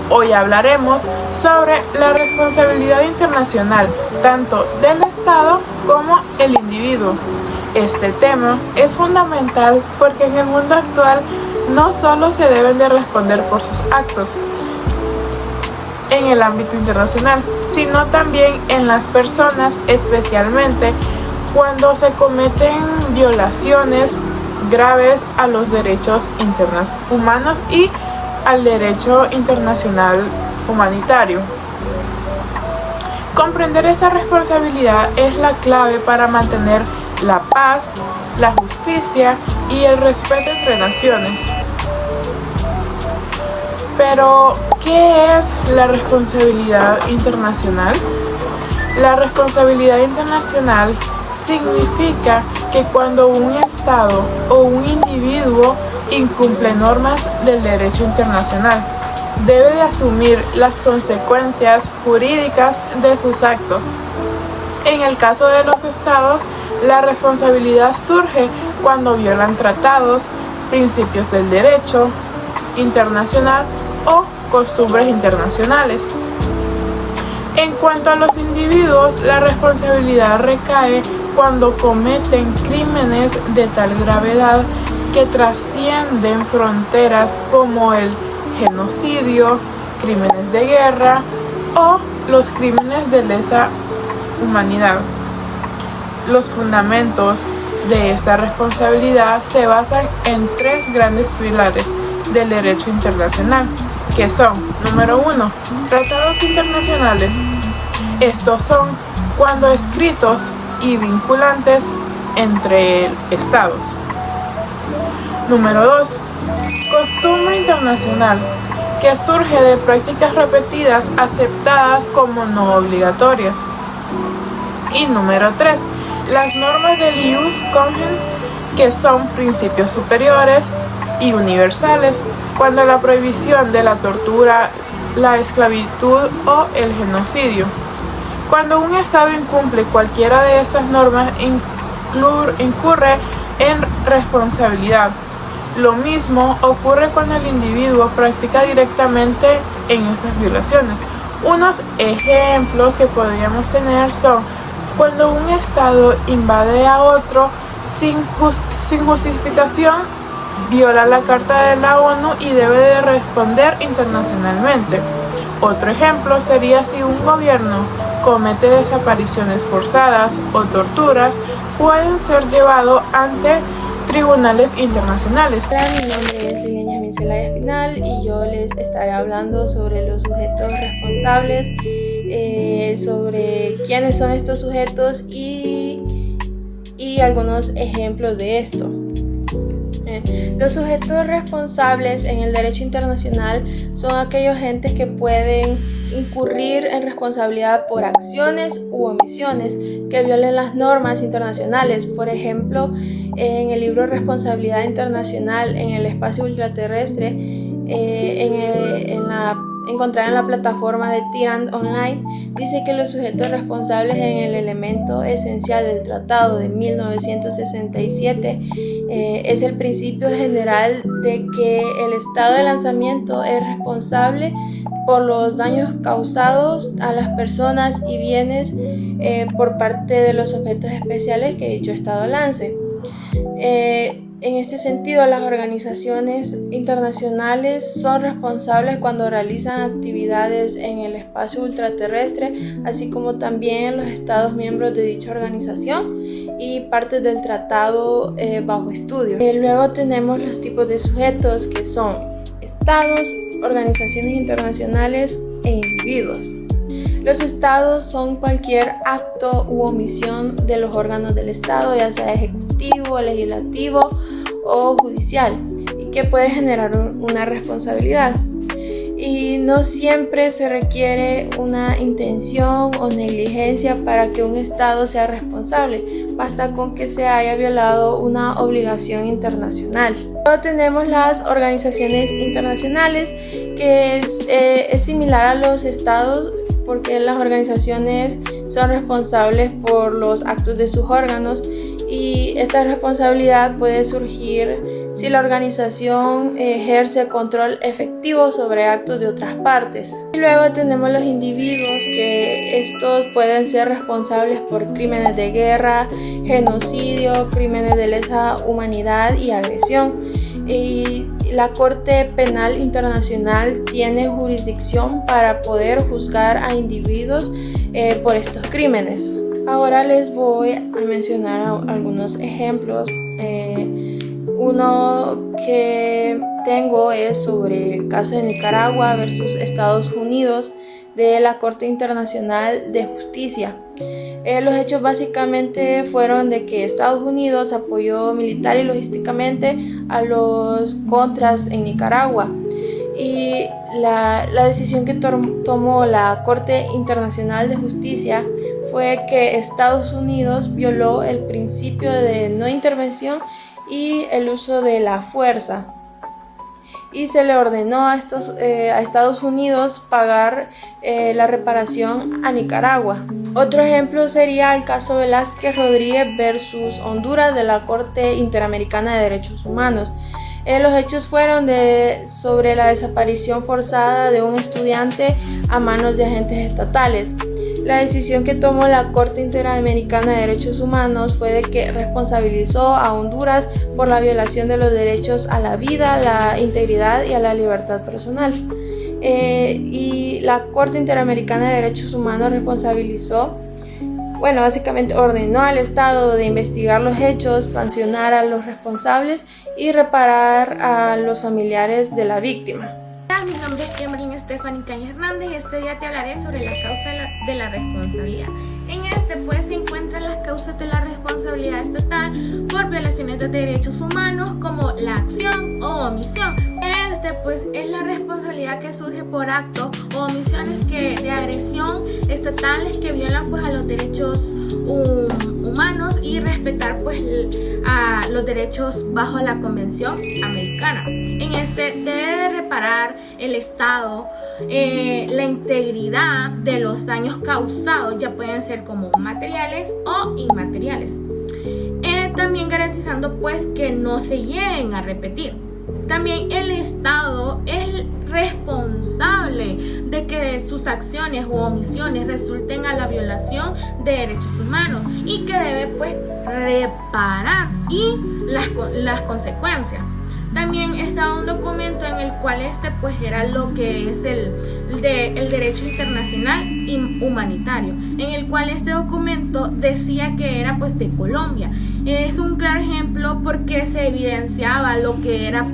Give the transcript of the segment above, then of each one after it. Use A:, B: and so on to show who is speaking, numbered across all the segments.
A: Hoy hablaremos sobre la responsabilidad internacional, tanto del Estado como el individuo. Este tema es fundamental porque en el mundo actual no solo se deben de responder por sus actos en el ámbito internacional, sino también en las personas, especialmente cuando se cometen violaciones graves a los derechos humanos y al derecho internacional humanitario. Comprender esta responsabilidad es la clave para mantener la paz, la justicia y el respeto entre naciones. Pero, ¿qué es la responsabilidad internacional? La responsabilidad internacional significa que cuando un Estado o un individuo incumple normas del derecho internacional, debe de asumir las consecuencias jurídicas de sus actos. En el caso de los Estados, la responsabilidad surge cuando violan tratados, principios del derecho internacional o costumbres internacionales. En cuanto a los individuos, la responsabilidad recae cuando cometen crímenes de tal gravedad que trascienden fronteras como el genocidio, crímenes de guerra o los crímenes de lesa humanidad. Los fundamentos de esta responsabilidad se basan en tres grandes pilares del derecho internacional, que son: número 1, tratados internacionales. Estos son cuando escritos y vinculantes entre estados. Número 2, costumbre internacional, que surge de prácticas repetidas aceptadas como no obligatorias. Y número 3, las normas del ius cogens, que son principios superiores y universales, cuando la prohibición de la tortura, la esclavitud o el genocidio. Cuando un Estado incumple cualquiera de estas normas, incurre en responsabilidad. Lo mismo ocurre cuando el individuo practica directamente en esas violaciones. Unos ejemplos que podríamos tener son cuando un Estado invade a otro sin justificación, viola la Carta de la ONU y debe de responder internacionalmente. Otro ejemplo sería si un gobierno comete desapariciones forzadas o torturas, pueden ser llevados ante tribunales internacionales.
B: Hola, mi nombre es Liliana Yasmín Zelaya Espinal y yo les estaré hablando sobre los sujetos responsables, sobre quiénes son estos sujetos y algunos ejemplos de esto. Los sujetos responsables en el derecho internacional son aquellos entes que pueden incurrir en responsabilidad por acciones u omisiones que violen las normas internacionales. Por ejemplo, en el libro Responsabilidad Internacional en el Espacio Ultraterrestre, encontrada en la plataforma de Tirant Online, dice que los sujetos responsables en el elemento esencial del Tratado de 1967 es el principio general de que el Estado de lanzamiento es responsable por los daños causados a las personas y bienes por parte de los objetos especiales que dicho Estado lance. En este sentido, las organizaciones internacionales son responsables cuando realizan actividades en el espacio ultraterrestre, así como también los Estados miembros de dicha organización y partes del tratado bajo estudio. Luego tenemos los tipos de sujetos, que son Estados, organizaciones internacionales e individuos. Los estados son cualquier acto u omisión de los órganos del Estado, ya sea ejecutivo, legislativo o judicial, y que puede generar una responsabilidad. Y no siempre se requiere una intención o negligencia para que un Estado sea responsable, basta con que se haya violado una obligación internacional. Luego tenemos las organizaciones internacionales, que es similar a los Estados, porque las organizaciones son responsables por los actos de sus órganos y esta responsabilidad puede surgir si la organización ejerce control efectivo sobre actos de otras partes. Y luego tenemos los individuos, que estos pueden ser responsables por crímenes de guerra, genocidio, crímenes de lesa humanidad y agresión. Y la Corte Penal Internacional tiene jurisdicción para poder juzgar a individuos por estos crímenes. Ahora les voy a mencionar algunos ejemplos. Uno que tengo es sobre el caso de Nicaragua versus Estados Unidos de la Corte Internacional de Justicia. Los hechos básicamente fueron de que Estados Unidos apoyó militar y logísticamente a los contras en Nicaragua. Y la decisión que tomó la Corte Internacional de Justicia fue que Estados Unidos violó el principio de no intervención y el uso de la fuerza, y se le ordenó a Estados Unidos pagar la reparación a Nicaragua. Otro ejemplo sería el caso Velázquez Rodríguez versus Honduras de la Corte Interamericana de Derechos Humanos. Los hechos fueron sobre la desaparición forzada de un estudiante a manos de agentes estatales. La decisión que tomó la Corte Interamericana de Derechos Humanos fue de que responsabilizó a Honduras por la violación de los derechos a la vida, la integridad y a la libertad personal. Y la Corte Interamericana de Derechos Humanos básicamente ordenó al Estado de investigar los hechos, sancionar a los responsables y reparar a los familiares de la víctima.
C: Hola, mi nombre es Kimberly Stephanie Caña Hernández y este día te hablaré sobre la causa de la responsabilidad. En se encuentran las causas de la responsabilidad estatal por violaciones de derechos humanos como la acción o omisión. Es la responsabilidad que surge por actos o omisiones de agresión estatales que violan a los derechos humanos y respetar a los derechos bajo la Convención Americana. Debe reparar el Estado la integridad de los daños causados, ya pueden ser como materiales o inmateriales, también garantizando que no se lleguen a repetir. También el Estado es responsable de que sus acciones o omisiones resulten a la violación de derechos humanos y que debe reparar y las consecuencias. También estaba un documento en el cual era lo que es el derecho internacional y humanitario, en el cual este documento decía que era de Colombia. Es un claro ejemplo porque se evidenciaba lo que era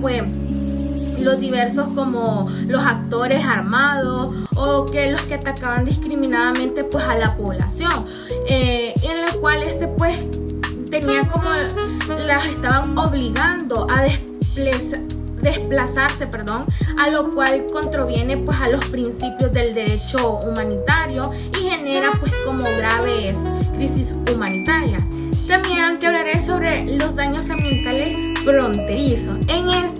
C: los diversos como los actores armados o que los que atacaban discriminadamente a la población, en la cual tenía como las estaban obligando a desplazarse, a lo cual contraviene a los principios del derecho humanitario y genera como graves crisis humanitarias. También te hablaré sobre los daños ambientales fronterizos.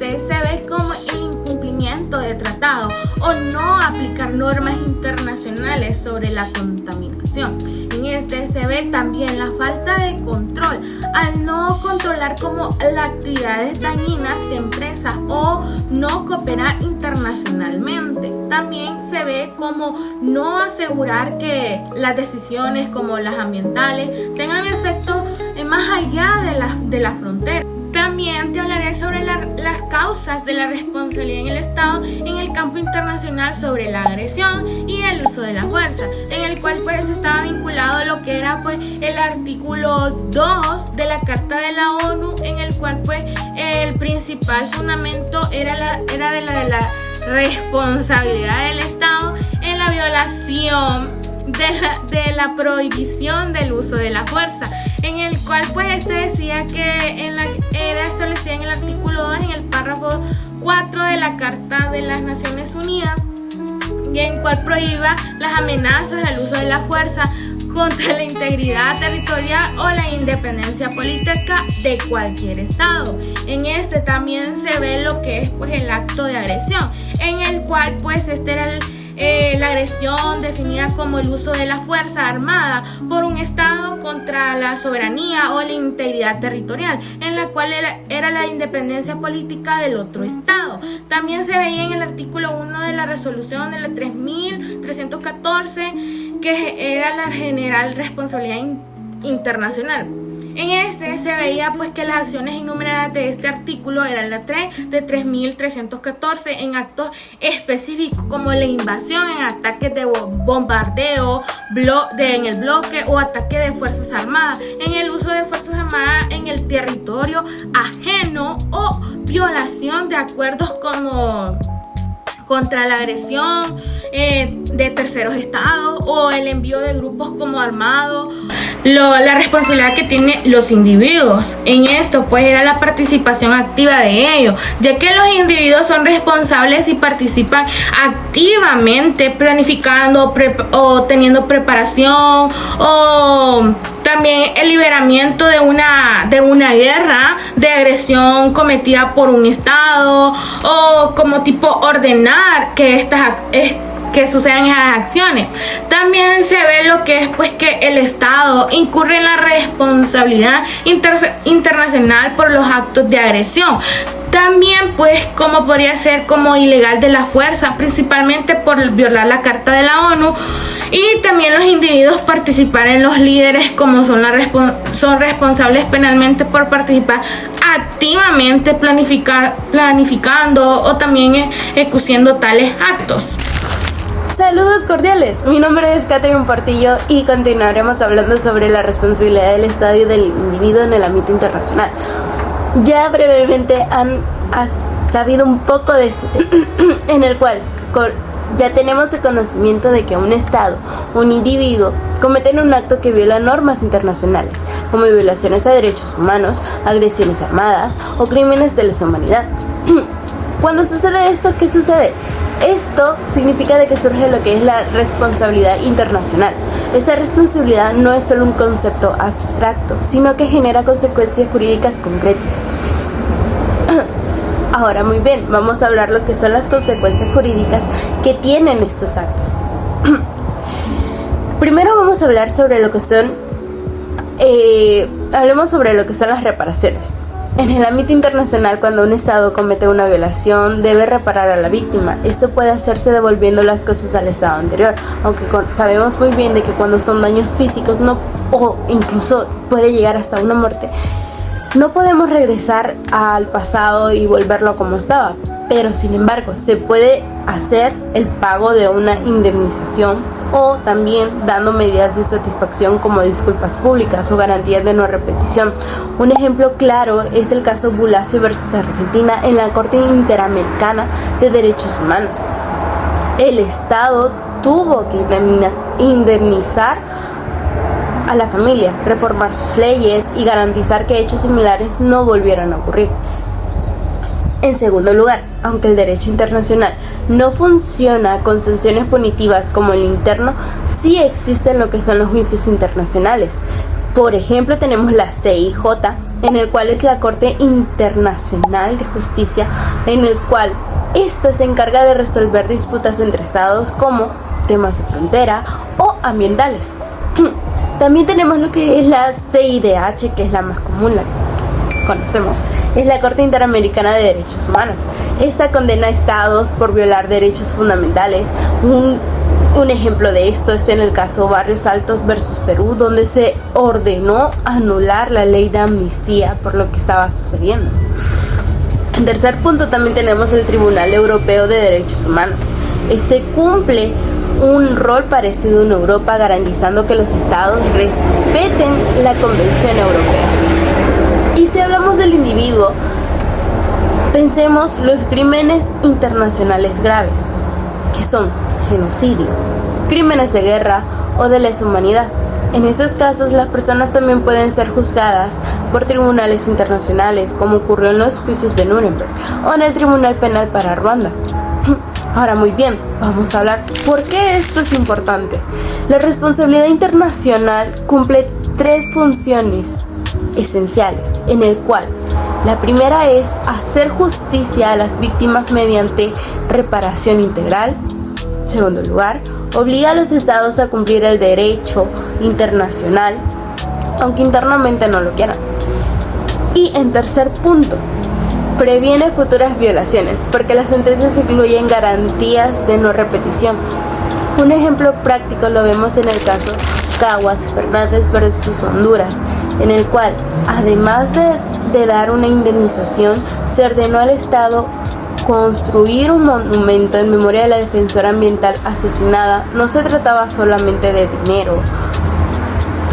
C: Se ve como el incumplimiento de tratados o no aplicar normas internacionales sobre la contaminación. Se ve también la falta de control al no controlar las actividades dañinas de empresas o no cooperar internacionalmente. También se ve como no asegurar que las decisiones como las ambientales tengan efecto más allá de la frontera. También te hablaré sobre las causas de la responsabilidad en el Estado en el campo internacional sobre la agresión y el uso de la fuerza, en el cual estaba vinculado a lo que era el artículo 2 de la Carta de la ONU, en el cual el principal fundamento era de la responsabilidad del Estado en la violación de la prohibición del uso de la fuerza, en el cual decía que era establecida en el artículo 2 en el párrafo 4 de la Carta de las Naciones Unidas, y en cual prohíba las amenazas del uso de la fuerza contra la integridad territorial o la independencia política de cualquier estado. También se ve lo que es el acto de agresión, en el cual era la agresión definida como el uso de la fuerza armada por un Estado contra la soberanía o la integridad territorial, en la cual era la independencia política del otro Estado. También se veía en el artículo 1 de la resolución de la 3314, que era la general responsabilidad internacional. En este se veía pues que las acciones enumeradas de este artículo eran la 3 de 3314 en actos específicos como la invasión, en ataques de bombardeo en el bloque o ataque de fuerzas armadas, en el uso de fuerzas armadas en el territorio ajeno o violación de acuerdos como contra la agresión de terceros estados o el envío de grupos como armados. La responsabilidad que tienen los individuos en esto pues era la participación activa de ellos, ya que los individuos son responsables y participan activamente planificando o teniendo preparación, o también el liberamiento de una guerra de agresión cometida por un estado, o como tipo ordenar que sucedan esas acciones. También se ve lo que es pues que el Estado incurre en la responsabilidad internacional por los actos de agresión. También pues como podría ser como ilegal de la fuerza, principalmente por violar la Carta de la ONU. Y también los individuos participar en los líderes como son responsables penalmente por participar activamente planificando o también ejecutando tales actos.
D: Saludos cordiales, mi nombre es Catherine Portillo y continuaremos hablando sobre la responsabilidad del Estado y del individuo en el ámbito internacional. Ya brevemente han sabido un poco de este en el cual ya tenemos el conocimiento de que un Estado, un individuo, cometen un acto que viola normas internacionales, como violaciones a derechos humanos, agresiones armadas o crímenes de lesa humanidad. Cuando sucede esto, ¿qué sucede? Esto significa de que surge lo que es la responsabilidad internacional. Esta responsabilidad no es solo un concepto abstracto, sino que genera consecuencias jurídicas concretas. Ahora, muy bien, vamos a hablar lo que son las consecuencias jurídicas que tienen estos actos. Primero vamos a hablar sobre lo que son, hablemos sobre lo que son las reparaciones. En el ámbito internacional, cuando un Estado comete una violación, debe reparar a la víctima. Esto puede hacerse devolviendo las cosas al Estado anterior, aunque sabemos muy bien de que cuando son daños físicos o incluso puede llegar hasta una muerte, no podemos regresar al pasado y volverlo como estaba, pero sin embargo se puede hacer el pago de una indemnización o también dando medidas de satisfacción como disculpas públicas o garantías de no repetición. Un ejemplo claro es el caso Bulacio versus Argentina en la Corte Interamericana de Derechos Humanos. El Estado tuvo que indemnizar a la familia, reformar sus leyes y garantizar que hechos similares no volvieran a ocurrir. En segundo lugar, aunque el derecho internacional no funciona con sanciones punitivas como el interno, sí existen lo que son los juicios internacionales. Por ejemplo, tenemos la CIJ, en el cual es la Corte Internacional de Justicia, en el cual esta se encarga de resolver disputas entre estados como temas de frontera o ambientales. También tenemos lo que es la CIDH, que es la más común, la que conocemos. Es la Corte Interamericana de Derechos Humanos. Esta condena a estados por violar derechos fundamentales. Un ejemplo de esto es en el caso Barrios Altos versus Perú, donde se ordenó anular la ley de amnistía por lo que estaba sucediendo. En tercer punto también tenemos el Tribunal Europeo de Derechos Humanos. Este cumple un rol parecido en Europa, garantizando que los estados respeten la Convención Europea. Y si hablamos del individuo, pensemos los crímenes internacionales graves, que son genocidio, crímenes de guerra o de lesa humanidad. En esos casos, las personas también pueden ser juzgadas por tribunales internacionales, como ocurrió en los juicios de Nuremberg o en el Tribunal Penal para Ruanda. Ahora, muy bien, vamos a hablar por qué esto es importante. La responsabilidad internacional cumple 3 funciones esenciales, en el cual la primera es hacer justicia a las víctimas mediante reparación integral. segundo lugar, obliga a los estados a cumplir el derecho internacional, aunque internamente no lo quieran. Y en tercer punto, previene futuras violaciones, porque las sentencias incluyen garantías de no repetición. Un ejemplo práctico lo vemos en el caso Caguas Fernández versus Honduras, en el cual, además de dar una indemnización, se ordenó al Estado construir un monumento en memoria de la defensora ambiental asesinada. No se trataba solamente de dinero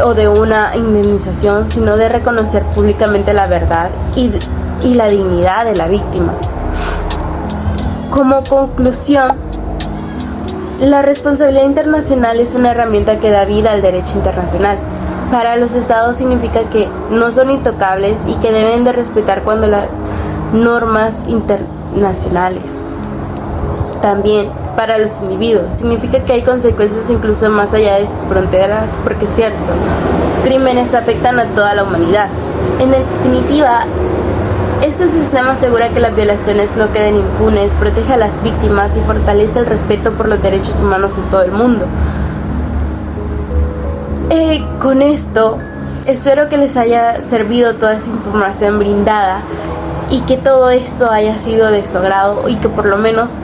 D: o de una indemnización, sino de reconocer públicamente la verdad y la dignidad de la víctima. Como conclusión, la responsabilidad internacional es una herramienta que da vida al derecho internacional. Para los estados significa que no son intocables y que deben de respetar cuando las normas internacionales. También para los individuos significa que hay consecuencias incluso más allá de sus fronteras, porque es cierto, los crímenes afectan a toda la humanidad. En definitiva, este sistema asegura que las violaciones no queden impunes, protege a las víctimas y fortalece el respeto por los derechos humanos en todo el mundo. Con esto, espero que les haya servido toda esa información brindada y que todo esto haya sido de su agrado y que por lo menos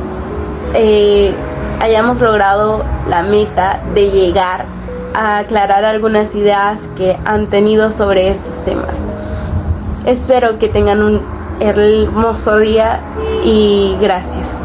D: hayamos logrado la meta de llegar a aclarar algunas ideas que han tenido sobre estos temas. Espero que tengan un hermoso día y gracias.